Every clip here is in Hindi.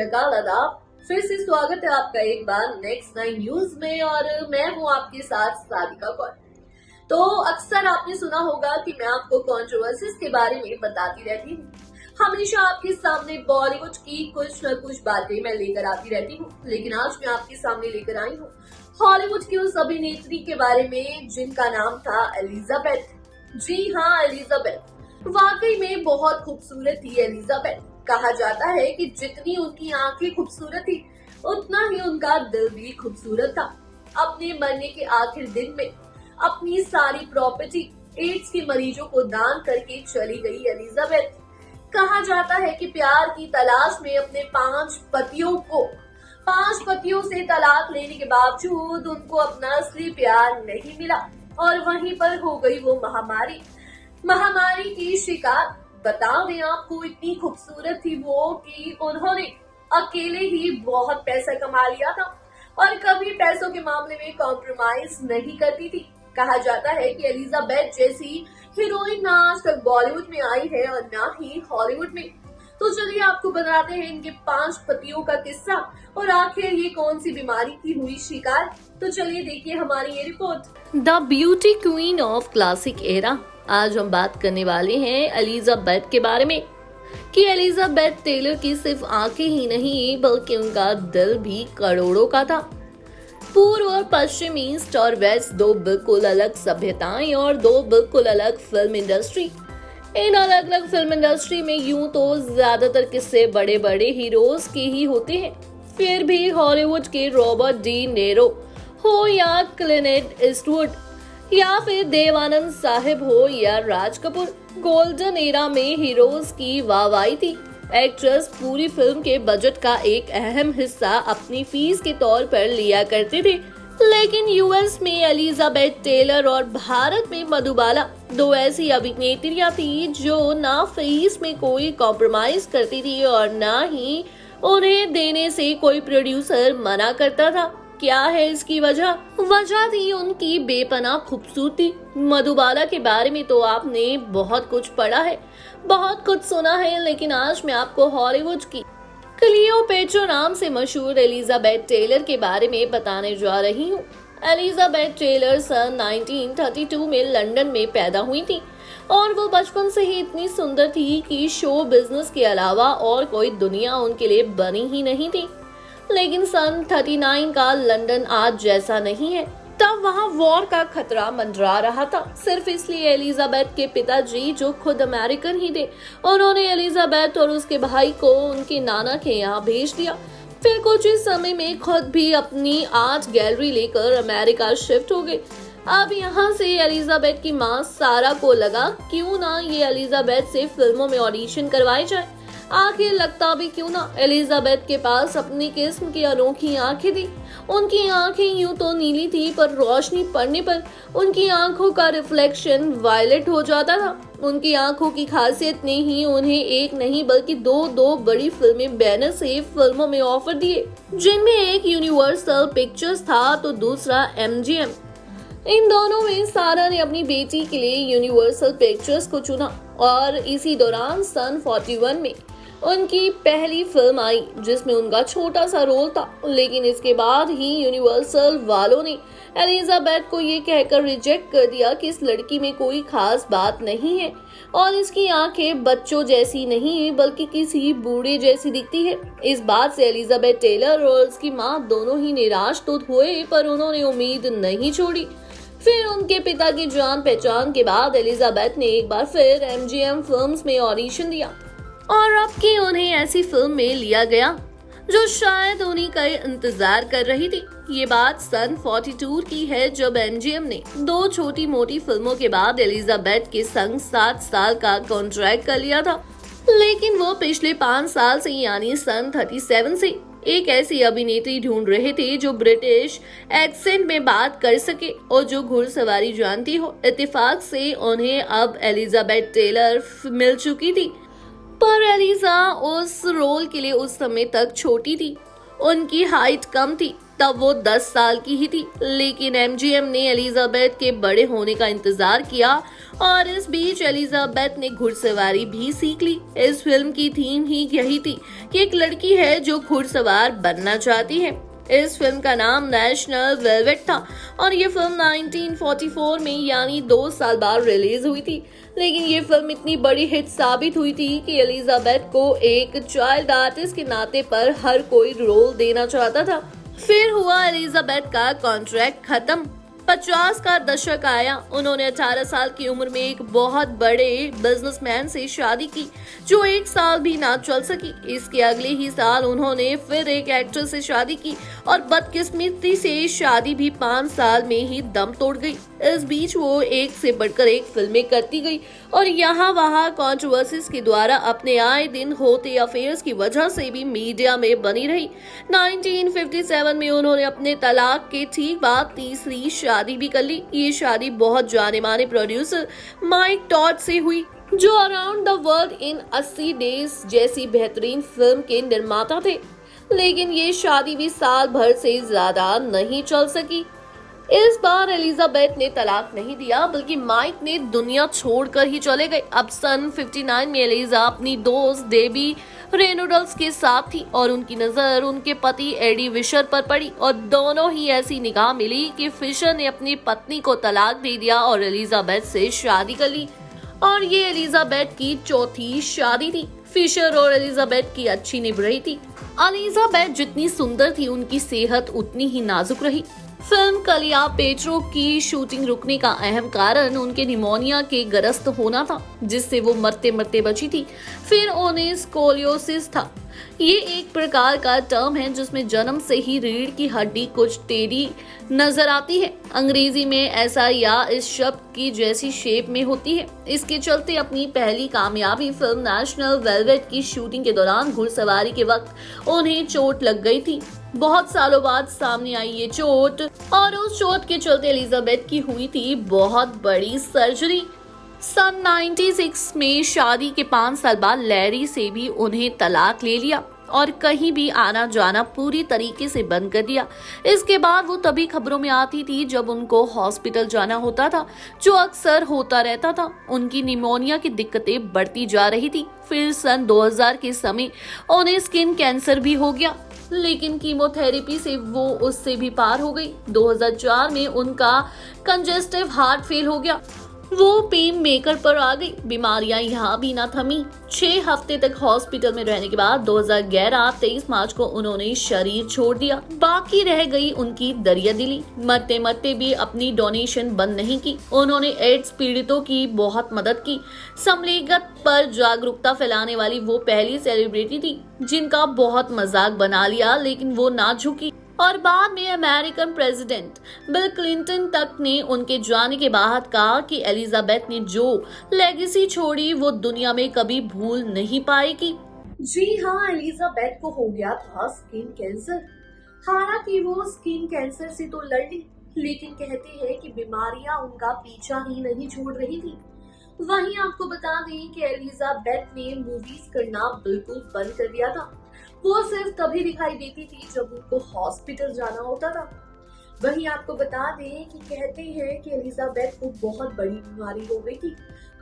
नमस्कार आदाब। फिर से स्वागत है आपका एक बार नेक्स्ट 9 न्यूज में और मैं हूं आपके साथ सारिका कौर। तो अक्सर आपने सुना होगा कि मैं आपको कंट्रोवर्सीज के बारे में बताती रहती हूँ। हमेशा आपके सामने बॉलीवुड की कुछ न कुछ बातें मैं लेकर आती रहती हूँ, लेकिन आज मैं आपके सामने लेकर आई हूँ हॉलीवुड की उस अभिनेत्री के बारे में जिनका नाम था एलिजाबेथ। जी हाँ, एलिजाबेथ वाकई में बहुत खूबसूरत थी एलिजाबेथ। कहा जाता है कि जितनी उनकी आंखें खूबसूरत थी उतना ही उनका दिल भी खूबसूरत था। अपने मरने के आखिर दिन में अपनी सारी प्रॉपर्टी एड्स के मरीजों को दान करके चली गई एलिजाबेथ। कहा जाता है कि प्यार की तलाश में अपने 5 पतियों से तलाक लेने के बावजूद उनको अपना असली प्यार नहीं मिला और वहीं पर हो गई वो महामारी की शिकार। बता दें आपको, इतनी खूबसूरत थी वो कि उन्होंने अकेले ही बहुत पैसा कमा लिया था और कभी पैसों के मामले में कॉम्प्रोमाइज नहीं करती थी। कहा जाता है कि एलिजाबेथ जैसी हीरोइन ना आज तक बॉलीवुड में आई है और ना ही हॉलीवुड में। तो चलिए आपको बताते हैं इनके 5 पतियों का किस्सा और आखिर ये कौन सी बीमारी की हुई शिकार। तो चलिए देखिए हमारी ये report. The beauty queen of classic era. आज हम बात करने वाले हैं एलिजाबेथ के बारे में कि एलिजाबेथ टेलर की सिर्फ आंखें ही नहीं बल्कि उनका दिल भी करोड़ों का था। पूर्व और पश्चिम, ईस्ट और वेस्ट, 2 बिल्कुल अलग सभ्यताएं और 2 बिल्कुल अलग फिल्म इंडस्ट्री। इन अलग अलग फिल्म इंडस्ट्री में यूं तो ज्यादातर किस्से बड़े बड़े हीरोज के ही होते हैं, फिर भी हॉलीवुड के रॉबर्ट डी नेरो हो या क्लिंट ईस्टवुड या फिर देवानंद साहिब हो या राज कपूर, गोल्डन एरा में हीरोज की वाहवाही थी। एक्ट्रेस पूरी फिल्म के बजट का एक अहम हिस्सा अपनी फीस के तौर पर लिया करते थे। लेकिन यूएस में एलिजाबेथ टेलर और भारत में मधुबाला 2 ऐसी अभिनेत्रियां थी जो ना फीस में कोई कॉम्प्रोमाइज करती थी और ना ही उन्हें देने से कोई प्रोड्यूसर मना करता था। क्या है इसकी वजह? वजह थी उनकी बेपनाह खूबसूरती। मधुबाला के बारे में तो आपने बहुत कुछ पढ़ा है, बहुत कुछ सुना है, लेकिन आज मैं आपको हॉलीवुड की क्लियोपेट्रा नाम से मशहूर एलिजाबेथ टेलर के बारे में बताने जा रही हूँ। एलिजाबेथ टेलर सन 1932 में लंदन में पैदा हुई थी और वो बचपन से ही इतनी सुंदर थी कि शो बिजनेस के अलावा और कोई दुनिया उनके लिए बनी ही नहीं थी। लेकिन सन 39 का लंदन आज जैसा नहीं है। तब वहाँ वॉर का खतरा मंडरा रहा था। सिर्फ इसलिए एलिजाबेथ के पिताजी, जो खुद अमेरिकन ही थे, उन्होंने एलिजाबेथ और उसके भाई को उनके नाना के यहाँ भेज दिया। फिर कुछ ही समय में खुद भी अपनी आर्ट गैलरी लेकर अमेरिका शिफ्ट हो गए। अब यहाँ से एलिजाबेथ की माँ सारा को लगा क्यों ना ये एलिजाबेथ से फिल्मों में ऑडिशन करवाए जाए। आखिर लगता भी क्यों ना, एलिजाबेथ के पास अपनी किस्म की अनोखी आंखें थी। उनकी आंखें यूं तो नीली थी पर रोशनी पड़ने पर उनकी आंखों का रिफ्लेक्शन वायलेट हो जाता था। उनकी आंखों की खासियत ने ही उन्हें एक नहीं बल्कि दो बड़ी फिल्में बैनर से फिल्मों में ऑफर दिए, जिनमें एक यूनिवर्सल पिक्चर्स था तो दूसरा MGM। इन दोनों में सारा ने अपनी बेटी के लिए यूनिवर्सल पिक्चर्स को चुना और इसी दौरान सन 41 में उनकी पहली फिल्म आई जिसमें उनका छोटा सा रोल था। लेकिन इसके बाद ही यूनिवर्सल वालों ने एलिजाबेथ को ये कहकर रिजेक्ट कर दिया कि इस लड़की में कोई खास बात नहीं है और इसकी आंखें बच्चों जैसी नहीं बल्कि किसी बूढ़े जैसी दिखती है। इस बात से एलिजाबेथ टेलर और उसकी माँ दोनों ही निराश तो हुए पर उन्होंने उम्मीद नहीं छोड़ी। फिर उनके पिता की जान पहचान के बाद एलिजाबेथ ने एक बार फिर MGM फिल्म्स में ऑडिशन दिया और अब की उन्हें ऐसी फिल्म में लिया गया जो शायद उन्हीं का इंतजार कर रही थी। ये बात सन 42 की है जब MGM ने 2 छोटी मोटी फिल्मों के बाद एलिजाबेथ के संग 7 साल का कॉन्ट्रैक्ट कर लिया था। लेकिन वो पिछले 5 साल से यानी सन 37 से एक ऐसी अभिनेत्री ढूंढ रहे थे जो ब्रिटिश एक्सेंट में बात कर सके और जो घुड़सवारी जानती हो। इत्तेफाक से उन्हें अब एलिजाबेथ टेलर मिल चुकी थी, पर एलिजा उस रोल के लिए उस समय तक छोटी थी। उनकी हाइट कम थी, तब वो 10 साल की ही थी। लेकिन MGM ने एलिजाबेथ के बड़े होने का इंतजार किया और इस बीच एलिजाबेथ ने घुड़सवारी भी सीख ली। इस फिल्म की थीम ही यही थी कि एक लड़की है जो घुड़सवार बनना चाहती है। इस फिल्म का नाम नेशनल वेलवेट था और ये फिल्म 1944 में यानी 2 साल बाद रिलीज हुई थी। लेकिन ये फिल्म इतनी बड़ी हिट साबित हुई थी कि एलिजाबेथ को एक चाइल्ड आर्टिस्ट के नाते पर हर कोई रोल देना चाहता था। फिर हुआ एलिजाबेथ का कॉन्ट्रैक्ट खत्म। 50 का दशक आया। उन्होंने 18 साल की उम्र में एक बहुत बड़े बिजनेसमैन से शादी की जो 1 साल भी ना चल सकी। इसके अगले ही साल उन्होंने फिर एक एक्ट्रेस से शादी की और बदकिस्मती से शादी भी 5 साल में ही दम तोड़ गई। इस बीच वो एक से बढ़कर एक फिल्में करती गई और यहाँ वहाँ कंट्रोवर्सीज के द्वारा अपने आए दिन होते अफेयर्स की वजह से भी मीडिया में बनी रही। 1957 में उन्होंने अपने तलाक के ठीक बाद तीसरी शादी भी कर ली। ये शादी बहुत जाने माने प्रोड्यूसर माइक टॉड से हुई जो around the world in 80 days जैसी बेहतरीन फिल्म के निर्माता थे। लेकिन ये शादी भी साल भर से ज्यादा नहीं चल सकी। इस बार एलिजाबेथ ने तलाक नहीं दिया बल्कि माइक ने दुनिया छोड़कर ही चले गए। अब सन 59 में एलिजा अपनी दोस्त डेबी रेनोल्ड्स के साथ थी और उनकी नजर उनके पति एडी फिशर पर पड़ी और दोनों ही ऐसी निगाह मिली कि फिशर ने अपनी पत्नी को तलाक दे दिया और एलिजाबेथ से शादी कर ली। और ये एलिजाबेथ की चौथी शादी थी। फिशर और एलिजाबेथ की अच्छी निभ रही थी। एलिजाबेथ जितनी सुंदर थी उनकी सेहत उतनी ही नाजुक रही। फिल्म कलिया पेट्रो की शूटिंग रुकने का अहम कारण उनके निमोनिया के ग्रस्त होना था जिससे वो मरते मरते बची थी। फिर उन्हें स्कोलियोसिस था। ये एक प्रकार का टर्म है जिसमें जन्म से ही रीढ़ की हड्डी कुछ टेढ़ी नजर आती है। अंग्रेजी में ऐसा या इस शब्द की जैसी शेप में होती है। इसके चलते अपनी पहली कामयाबी फिल्म नेशनल वेलवेट की शूटिंग के दौरान घुड़सवारी के वक्त उन्हें चोट लग गई थी। बहुत सालों बाद सामने आई ये चोट और उस चोट के चलते एलिजाबेथ की हुई थी बहुत बड़ी सर्जरी। सन 96 में शादी के 5 साल बाद लैरी से भी उन्हें तलाक ले लिया और कहीं भी आना जाना पूरी तरीके से बंद कर दिया। इसके बाद वो तभी खबरों में आती थी जब उनको हॉस्पिटल जाना होता था जो अक्सर होता रहता था। उनकी निमोनिया की दिक्कतें बढ़ती जा रही थी। फिर सन 2000 के समय उन्हें स्किन कैंसर भी हो गया लेकिन कीमोथेरेपी से वो उससे भी पार हो गई। 2004 में उनका कंजेस्टिव हार्ट फेल हो गया। वो पेन मेकर पर आ गई। बीमारियां यहाँ भी न थमी। 6 हफ्ते तक हॉस्पिटल में रहने के बाद 2011 23 मार्च को उन्होंने शरीर छोड़ दिया। बाकी रह गई उनकी दरियादिली। मरते मरते भी अपनी डोनेशन बंद नहीं की। उन्होंने एड्स पीड़ितों की बहुत मदद की। समलिंगत पर जागरूकता फैलाने वाली वो पहली सेलिब्रिटी थी जिनका बहुत मजाक बना लिया लेकिन वो ना झुकी। और बाद में अमेरिकन प्रेसिडेंट बिल क्लिंटन तक ने उनके जाने के बाद कहा कि एलिजाबेथ ने जो लेगेसी छोड़ी वो दुनिया में कभी भूल नहीं पाएगी। जी हाँ, एलिजाबेथ को हो गया था स्किन कैंसर। हालांकि वो स्किन कैंसर से तो लड़ ली लेकिन कहते हैं कि बीमारियां उनका पीछा ही नहीं छोड़ रही थी। वहीं आपको बता दें कि एलिजाबेथ ने मूवीज करना बिल्कुल बंद कर दिया था। वो सिर्फ तभी दिखाई देती थी जब उनको हॉस्पिटल जाना होता था। वहीं आपको बता दें कि कहते हैं कि एलिजाबेथ को बहुत बड़ी बीमारी हो गई थी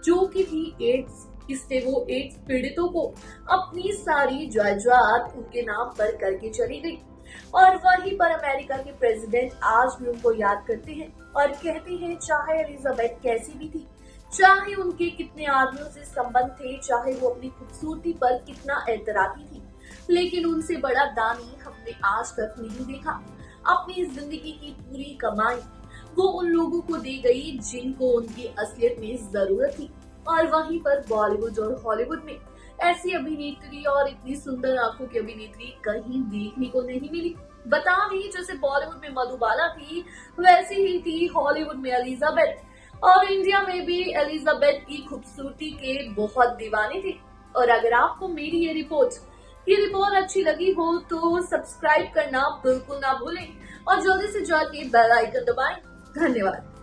जो कि थी एड्स। इससे वो एड्स पीड़ितों को अपनी सारी जायदाद उनके नाम पर करके चली गई और वहीं पर अमेरिका के प्रेसिडेंट आज भी उनको याद करते हैं और कहते हैं चाहे एलिजाबेथ कैसी भी थी, चाहे उनके कितने आदमियों से संबंध थे, चाहे वो अपनी खूबसूरती पर कितना एतराती थी, लेकिन उनसे बड़ा दानी हमने आज तक नहीं देखा। अपनी जिंदगी की पूरी कमाई वो उन लोगों को दे गई जिनको उनकी असलियत में जरूरत थी। और वहीं पर बॉलीवुड और हॉलीवुड में ऐसी अभिनेत्री और इतनी सुंदर आंखों की अभिनेत्री कहीं देखने को नहीं मिली। बता दें जैसे बॉलीवुड में मधुबाला थी वैसी ही थी हॉलीवुड में एलिजाबेथ और इंडिया में भी एलिजाबेथ की खूबसूरती के बहुत दीवाने थे। और अगर आपको मेरी ये रिपोर्ट अच्छी लगी हो तो सब्सक्राइब करना बिल्कुल ना भूलें और जल्दी से जाके बेल आइकन दबाएं। धन्यवाद।